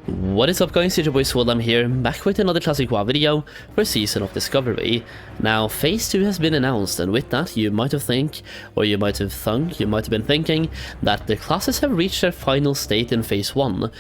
What is up guys, it's your boy Solheim here, back with another Classic WoW video for Season of Discovery. Now, Phase 2 has been announced, and with that you might have been thinking that the classes have reached their final state in Phase 1.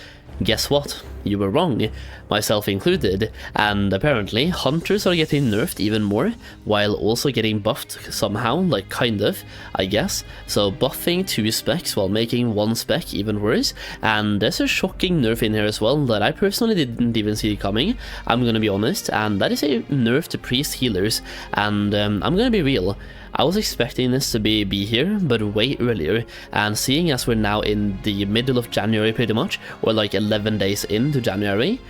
Guess what? You were wrong, myself included, and apparently hunters are getting nerfed even more, while also getting buffed somehow, like kind of, I guess. So buffing 2 specs while making 1 spec even worse, and there's a shocking nerf in here as well that I personally didn't even see coming, I'm gonna be honest, and that is a nerf to priest healers, and I'm gonna be real. I was expecting this to be here, but way earlier, and seeing as we're now in the middle of January pretty much, or like 11 days into January,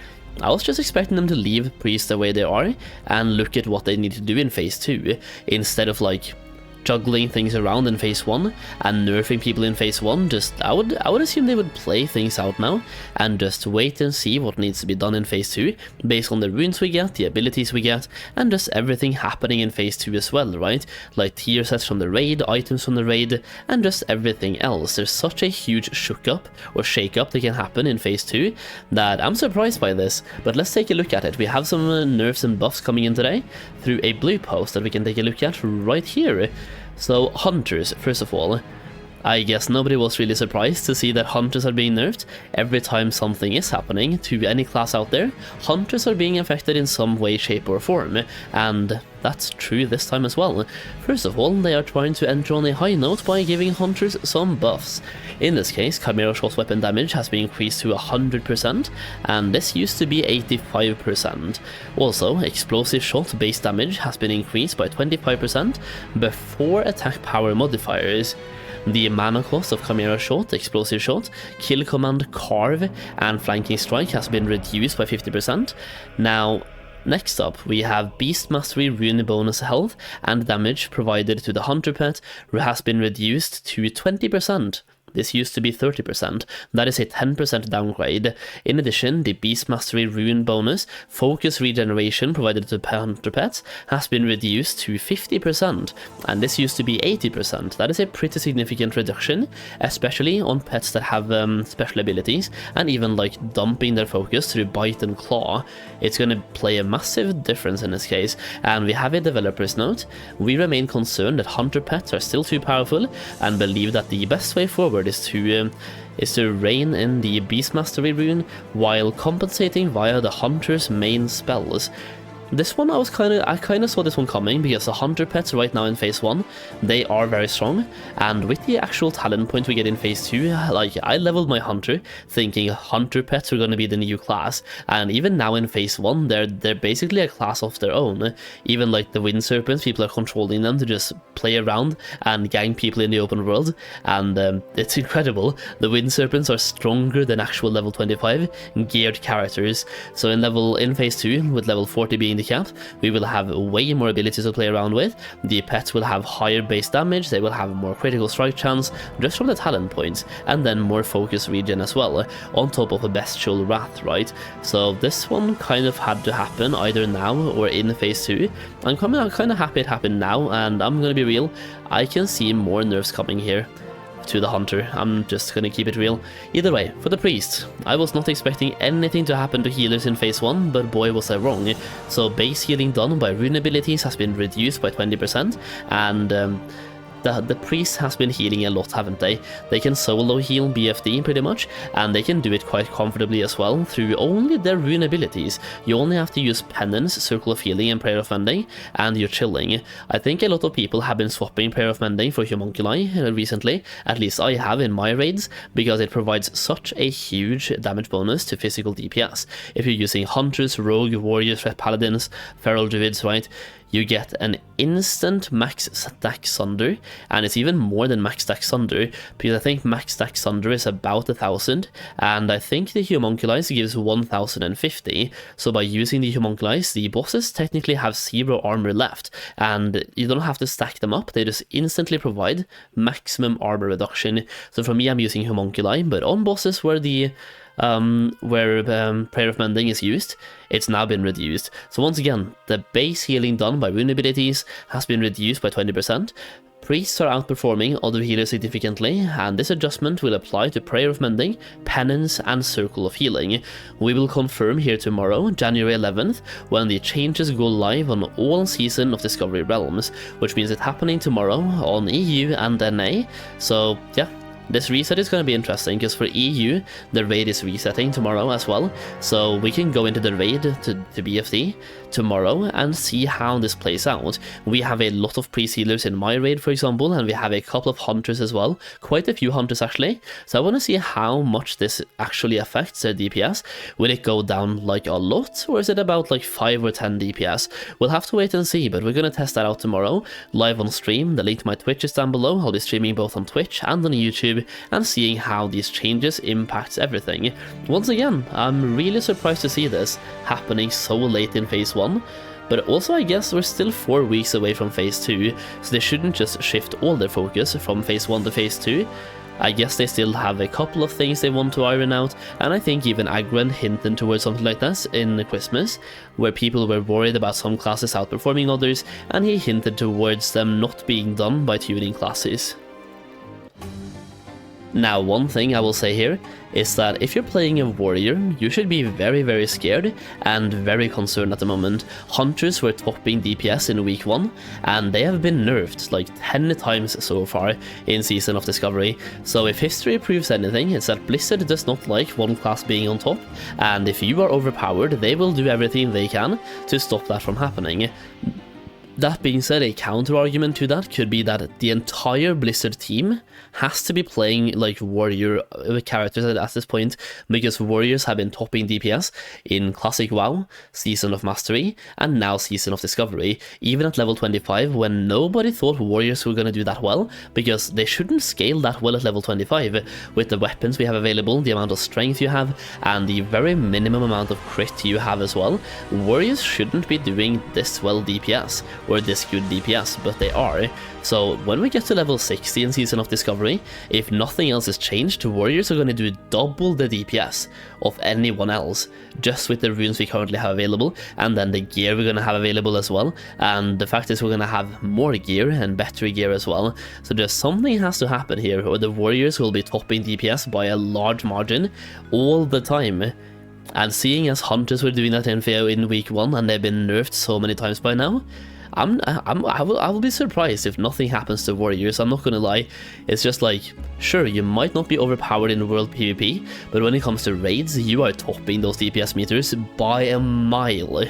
I was just expecting them to leave priests the way they are, and look at what they need to do in Phase 2, instead of like juggling things around in Phase 1 and nerfing people in Phase 1. I would assume they would play things out now and just wait and see what needs to be done in Phase 2 based on the runes we get, the abilities we get, and just everything happening in Phase 2 as well, right? Like tier sets from the raid, items from the raid, and just everything else. There's such a huge shake-up that can happen in Phase 2 that I'm surprised by this, but let's take a look at it. We have some nerfs and buffs coming in today through a blue post that we can take a look at right here. So hunters, first of all, I guess nobody was really surprised to see that hunters are being nerfed. Every time something is happening to any class out there, hunters are being affected in some way, shape or form, and that's true this time as well. First of all, they are trying to enter on a high note by giving hunters some buffs. In this case, Chimera shot weapon damage has been increased to 100%, and this used to be 85%. Also, explosive shot base damage has been increased by 25% before attack power modifiers. The mana cost of Chimera Shot, Explosive Shot, Kill Command Carve, and Flanking Strike has been reduced by 50%. Now, next up, we have Beast Mastery Rune bonus health and damage provided to the Hunter Pet has been reduced to 20%. This used to be 30%, that is a 10% downgrade. In addition, the Beast Mastery Rune bonus, Focus Regeneration provided to Hunter Pets, has been reduced to 50%, and this used to be 80%. That is a pretty significant reduction, especially on pets that have special abilities, and even like dumping their focus through Bite and Claw. It's going to play a massive difference in this case, and we have a developer's note. We remain concerned that Hunter Pets are still too powerful, and believe that the best way forward is to rein in the Beast Mastery rune while compensating via the Hunter's main spells. This one I kind of saw this one coming, because the Hunter Pets right now in Phase 1, they are very strong, and with the actual talent point we get in Phase 2, like I leveled my Hunter thinking Hunter Pets were going to be the new class, and even now in Phase 1 they're basically a class of their own. Even like the Wind Serpents, people are controlling them to just play around and gang people in the open world, and it's incredible. The Wind Serpents are stronger than actual level 25 geared characters. So in Phase 2, with level 40 being the cap, we will have way more abilities to play around with. The pets will have higher base damage, they will have more critical strike chance just from the talent points, and then more focus regen as well, on top of a bestial wrath, right? So this one kind of had to happen either now or in Phase 2. I'm kind of happy it happened now, and I'm gonna be real, I can see more nerfs coming here to the Hunter. I'm just gonna keep it real. Either way, for the Priest, I was not expecting anything to happen to healers in Phase 1, but boy was I wrong. So base healing done by rune abilities has been reduced by 20%, and the priest has been healing a lot, haven't they? They can solo heal BFD pretty much, and they can do it quite comfortably as well through only their rune abilities. You only have to use Penance, Circle of Healing, and Prayer of Mending, and you're chilling. I think a lot of people have been swapping Prayer of Mending for Homunculi recently, at least I have in my raids, because it provides such a huge damage bonus to physical DPS. If you're using Hunters, Rogue, Warriors, Red Paladins, Feral Druids, right? You get an instant max stack sunder, and it's even more than max stack sunder, because I think max stack sunder is about 1000, and I think the Homunculi gives 1050, so by using the Homunculi, the bosses technically have 0 armor left, and you don't have to stack them up, they just instantly provide maximum armor reduction. So for me, I'm using Homunculi, but on bosses where Prayer of Mending is used, it's now been reduced. So once again, the base healing done by rune abilities has been reduced by 20%, Priests are outperforming other healers significantly, and this adjustment will apply to Prayer of Mending, Penance, and Circle of Healing. We will confirm here tomorrow, January 11th, when the changes go live on all Season of Discovery realms, which means it's happening tomorrow on EU and NA, so yeah. This reset is going to be interesting, because for EU, the raid is resetting tomorrow as well, so we can go into the raid to BFD tomorrow and see how this plays out. We have a lot of priest healers in my raid, for example, and we have a couple of hunters as well, quite a few hunters actually, so I want to see how much this actually affects their DPS. Will it go down like a lot, or is it about like 5 or 10 DPS? We'll have to wait and see, but we're going to test that out tomorrow, live on stream. The link to my Twitch is down below. I'll be streaming both on Twitch and on YouTube, and seeing how these changes impacts everything. Once again, I'm really surprised to see this happening so late in Phase 1, but also I guess we're still 4 weeks away from Phase 2, so they shouldn't just shift all their focus from Phase 1 to Phase 2. I guess they still have a couple of things they want to iron out, and I think even Agron hinted towards something like this in Christmas, where people were worried about some classes outperforming others, and he hinted towards them not being done by tuning classes. Now, one thing I will say here is that if you're playing a warrior, you should be very scared and very concerned at the moment. Hunters were topping DPS in week 1, and they have been nerfed like 10 times so far in Season of Discovery. So if history proves anything, it's that Blizzard does not like one class being on top, and if you are overpowered, they will do everything they can to stop that from happening. That being said, a counter-argument to that could be that the entire Blizzard team has to be playing like warrior characters at this point, because warriors have been topping DPS in Classic WoW, Season of Mastery, and now Season of Discovery, even at level 25, when nobody thought warriors were going to do that well, because they shouldn't scale that well at level 25, with the weapons we have available, the amount of strength you have, and the very minimum amount of crit you have as well. Warriors shouldn't be doing this well DPS, or this good DPS, but they are. So when we get to level 60 in Season of Discovery, if nothing else is changed, warriors are going to do double the DPS of anyone else, just with the runes we currently have available, and then the gear we're going to have available as well, and the fact is we're going to have more gear and better gear as well. So just something has to happen here, or the warriors will be topping DPS by a large margin all the time. And seeing as hunters were doing that in week 1, and they've been nerfed so many times by now, I will be surprised if nothing happens to warriors. I'm not gonna lie. It's just like, sure, you might not be overpowered in world PvP, but when it comes to raids, you are topping those DPS meters by a mile.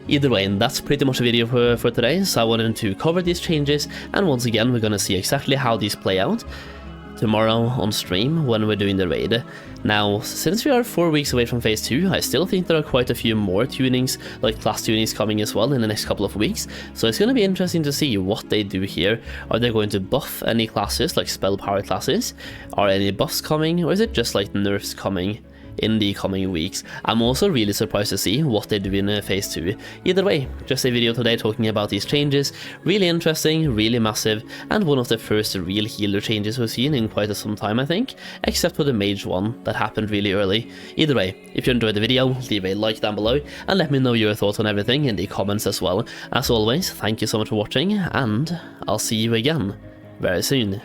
Either way, and that's pretty much the video for today, so I wanted to cover these changes, and once again, we're gonna see exactly how these play out tomorrow on stream when we're doing the raid. Now, since we are 4 weeks away from Phase 2, I still think there are quite a few more tunings, like class tunings, coming as well in the next couple of weeks, so it's going to be interesting to see what they do here. Are they going to buff any classes, like spell power classes? Are any buffs coming, or is it just like nerfs coming in the coming weeks? I'm also really surprised to see what they do in Phase 2. Either way, just a video today talking about these changes. Really interesting, really massive, and one of the first real healer changes we've seen in quite some time, I think, except for the mage one that happened really early. Either way, if you enjoyed the video, leave a like down below, and let me know your thoughts on everything in the comments as well. As always, thank you so much for watching, and I'll see you again very soon.